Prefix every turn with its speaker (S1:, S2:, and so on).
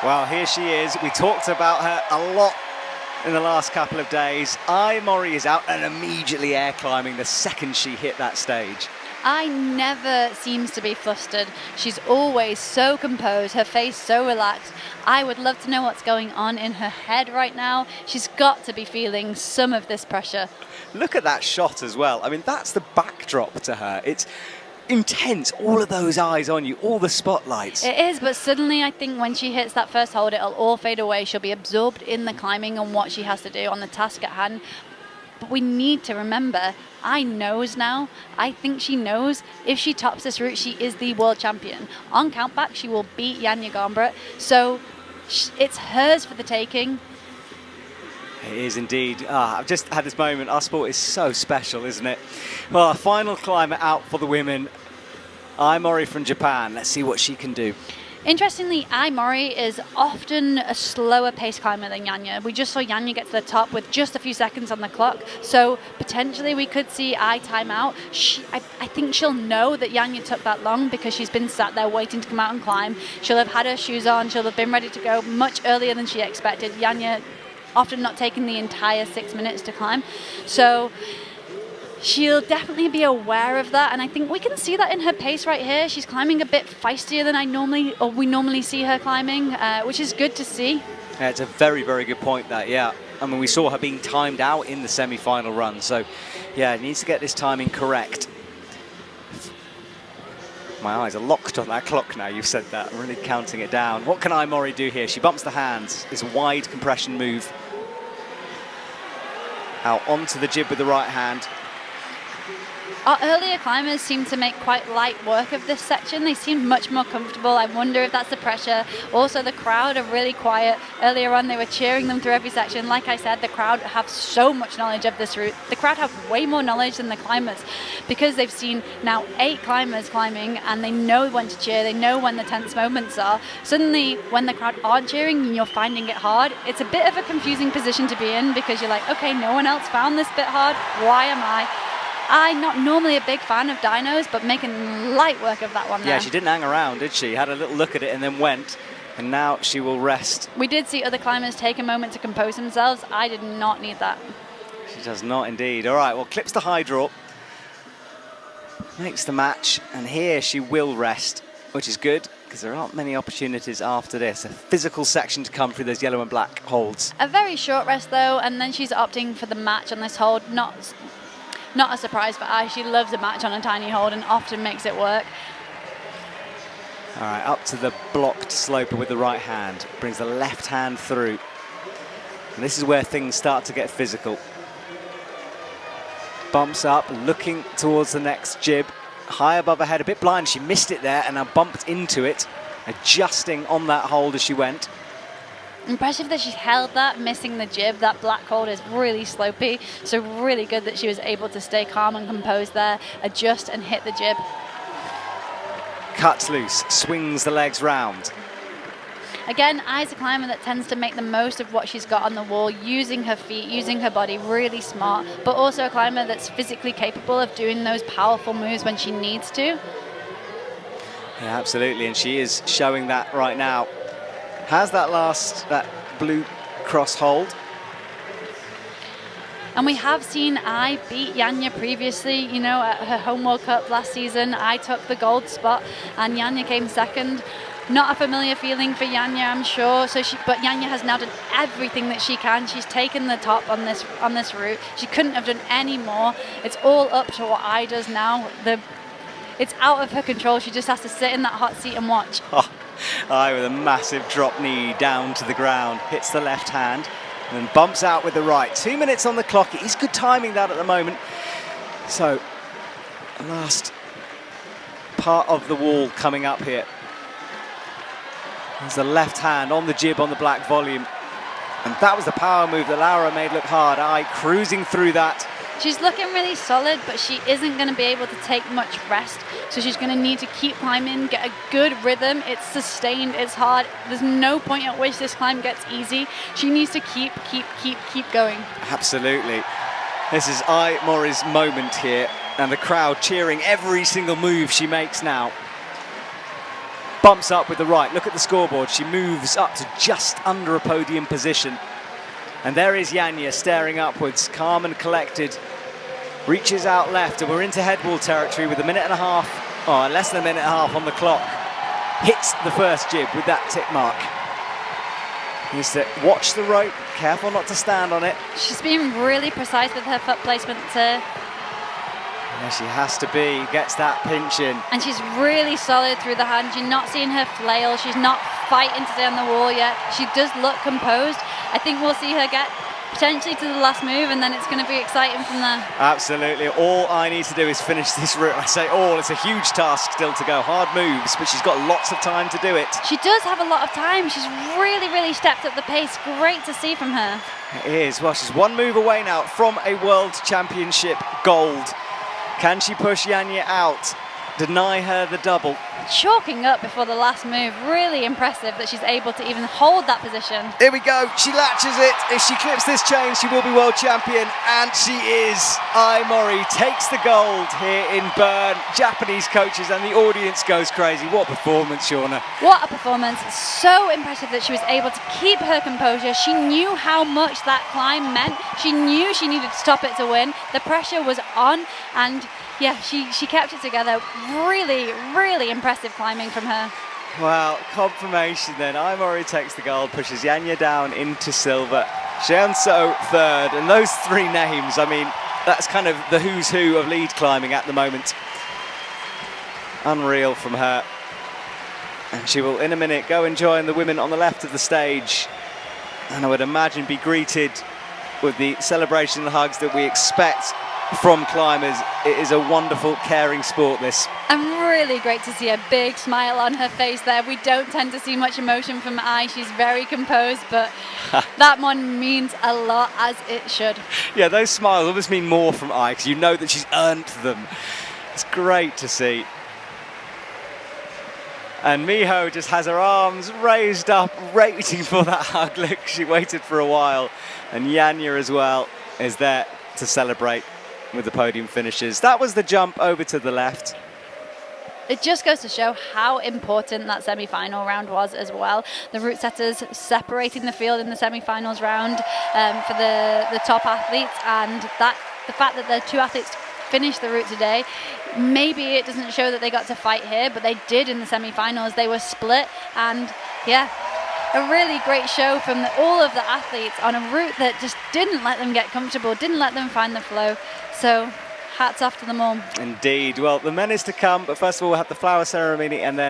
S1: Well, here she is. We talked about her a lot in the last couple of days. Mori is out and immediately air climbing the second she hit that stage.
S2: I never seems to be flustered. She's always so composed, her face so relaxed. I would love to know what's going on in her head right now. She's got to be feeling some of this pressure.
S1: Look at that shot as well. I mean, that's the backdrop to her. It's intense, all of those eyes on you, all the spotlights.
S2: It is, but suddenly I think when she hits that first hold, it'll all fade away. She'll be absorbed in the climbing and what she has to do on the task at hand. But we need to remember, I knows now. I think she knows if she tops this route, she is the world champion. On countback, she will beat Janja Garnbret. So it's hers for the taking.
S1: It is indeed. I've just had this moment. Our sport is so special, isn't it? Well, final climber out for the women. Mori from Japan. Let's see what she can do.
S2: Interestingly, Mori is often a slower pace climber than Janja. We just saw Janja get to the top with just a few seconds on the clock, so potentially we could see time out. I think she'll know that Janja took that long because she's been sat there waiting to come out and climb. She'll have had her shoes on, she'll have been ready to go much earlier than she expected. Janja often not taking the entire 6 minutes to climb, so she'll definitely be aware of that, and I think we can see that in her pace right here. She's climbing a bit feistier than we normally see her climbing, which is good to see.
S1: Yeah, it's a very, very good point, that, yeah. I mean, we saw her being timed out in the semi-final run, so, yeah, needs to get this timing correct. My eyes are locked on that clock now, you've said that. I'm really counting it down. What can Mori do here? She bumps the hands. This wide compression move. Out onto the jib with the right hand.
S2: Our earlier climbers seem to make quite light work of this section. They seem much more comfortable. I wonder if that's the pressure. Also, the crowd are really quiet. Earlier on, they were cheering them through every section. Like I said, the crowd have so much knowledge of this route. The crowd have way more knowledge than the climbers because they've seen now 8 climbers climbing and they know when to cheer. They know when the tense moments are. Suddenly, when the crowd aren't cheering and you're finding it hard, it's a bit of a confusing position to be in because you're like, okay, no one else found this bit hard. Why am I? I'm not normally a big fan of dynos, but making light work of that one there.
S1: Yeah, she didn't hang around, did she? Had a little look at it and then went, and now she will rest.
S2: We did see other climbers take a moment to compose themselves. I did not need that.
S1: She does not indeed. All right, well, clips the high draw. Makes the match, and here she will rest, which is good, because there aren't many opportunities after this. A physical section to come through those yellow and black holds.
S2: A very short rest, though, and then she's opting for the match on this hold. Not a surprise for her. She loves a match on a tiny hold and often makes it work.
S1: All right, up to the blocked sloper with the right hand. Brings the left hand through. And this is where things start to get physical. Bumps up, looking towards the next jib. High above her head, a bit blind. She missed it there and now bumped into it. Adjusting on that hold as she went.
S2: Impressive that she held that, missing the jib. That black hold is really slopey, so really good that she was able to stay calm and composed there, adjust and hit the jib.
S1: Cuts loose, swings the legs round.
S2: Again, I's a climber that tends to make the most of what she's got on the wall, using her feet, using her body, really smart, but also a climber that's physically capable of doing those powerful moves when she needs to.
S1: Yeah, absolutely, and she is showing that right now. Has that blue cross hold.
S2: And we have seen I beat Janja previously, you know, at her home World Cup last season. I took the gold spot and Janja came second. Not a familiar feeling for Janja, I'm sure. But Janja has now done everything that she can. She's taken the top on this route. She couldn't have done any more. It's all up to what I does now. It's out of her control. She just has to sit in that hot seat and watch.
S1: With a massive drop knee down to the ground, hits the left hand, and then bumps out with the right. 2 minutes on the clock. It is good timing that at the moment. So, last part of the wall coming up here. There's the left hand on the jib on the black volume. And that was the power move that Laura made look hard. Cruising through that.
S2: She's looking really solid, but she isn't going to be able to take much rest. So she's going to need to keep climbing, get a good rhythm. It's sustained, it's hard. There's no point at which this climb gets easy. She needs to keep going.
S1: Absolutely. This is Mori's moment here, and the crowd cheering every single move she makes now. bumps up with the right. Look at the scoreboard. She moves up to just under a podium position. And there is Janja staring upwards, calm and collected. Reaches out left, and we're into headwall territory with a minute and a half, less than a minute and a half on the clock. Hits the first jib with that tick mark. Needs to watch the rope, careful not to stand on it.
S2: She's been really precise with her foot placement too.
S1: Yeah, she has to be, gets that pinch in.
S2: And she's really solid through the hand. You're not seeing her flail. She's not fighting to stay on the wall yet. She does look composed. I think we'll see her get potentially to the last move, and then it's going to be exciting from there.
S1: Absolutely. All I need to do is finish this route. I say all, it's a huge task still to go. Hard moves, but she's got lots of time to do it.
S2: She does have a lot of time. She's really stepped up the pace. Great to see from her.
S1: It is. Well, she's one move away now from a World Championship gold. Can she push Janja out? Deny her the double.
S2: Chalking up before the last move. Really impressive that she's able to even hold that position.
S1: Here we go. She latches it. If she clips this chain, she will be world champion. And she is. Mori takes the gold here in Bern. Japanese coaches and the audience goes crazy. What a performance, Shauna.
S2: What a performance. So impressive that she was able to keep her composure. She knew how much that climb meant. She knew she needed to stop it to win. The pressure was on, and yeah, she kept it together. Really impressive climbing from her.
S1: Well, confirmation then. Aimori takes the gold, pushes Janja down into silver. Xianso third, and those three names, I mean, that's kind of the who's who of lead climbing at the moment. Unreal from her. And she will, in a minute, go and join the women on the left of the stage. And I would imagine be greeted with the celebration and hugs that we expect from climbers. It is a wonderful, caring sport, this.
S2: And really great to see a big smile on her face there. We don't tend to see much emotion from Ai. She's very composed, but that one means a lot, as it should.
S1: Yeah, those smiles almost mean more from Ai, because you know that she's earned them. It's great to see. And Miho just has her arms raised up, waiting for that hug. Look, she waited for a while. And Janja as well is there to celebrate with the podium finishes. That was the jump over to the left.
S2: It just goes to show how important that semi-final round was as well. The route setters separating the field in the semi-finals round for the top athletes, and the fact that the two athletes finished the route today, maybe it doesn't show that they got to fight here, but they did in the semi-finals. They were split, and yeah, a really great show from all of the athletes on a route that just didn't let them get comfortable, didn't let them find the flow. So hats off to them all.
S1: Indeed. Well, the men is to come, but first of all, we'll have the flower ceremony, and then